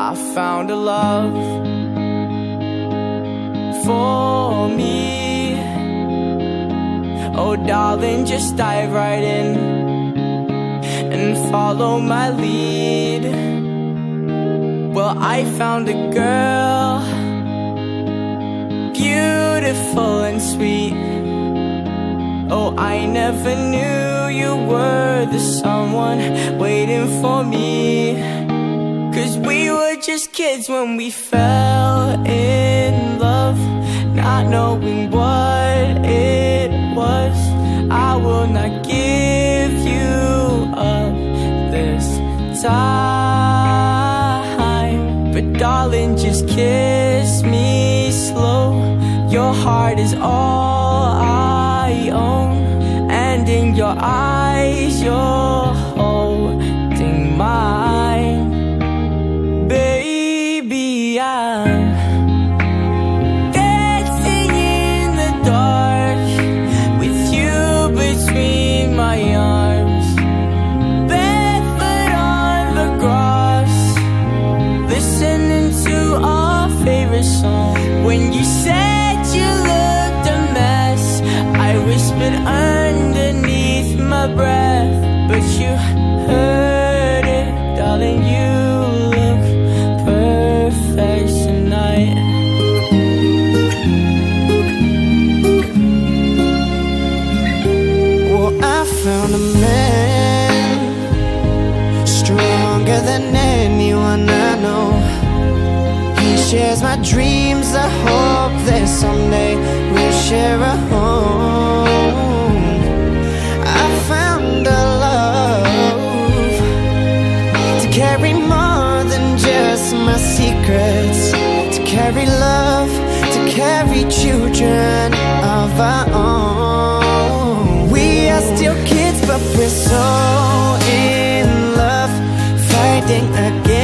I found a love for me. Oh darling, just dive right in and follow my lead. Well, I found a girl, beautiful and sweet. Oh, I never knew you were the someone waiting for me. 'Cause we were just kids when we fell in love, not knowing what it was. I will not give you up this time, but darling, just kiss me slow. Your heart is all I own, and in your eyes you're holding mine. Baby, I'm dancing in the dark with you between my arms, barefoot on the grass, listening to our favorite song. When you said you looked a mess, I whispered underneath my breath, but you heard it, darling. You look perfect tonight. Well, I found a man stronger than anyone I know. He shares my dreams. I hope that someday we'll share a home. I found a love to carry more than just my secrets, to carry love, to carry children of our own. We are still kids, but we're so in love, fighting again.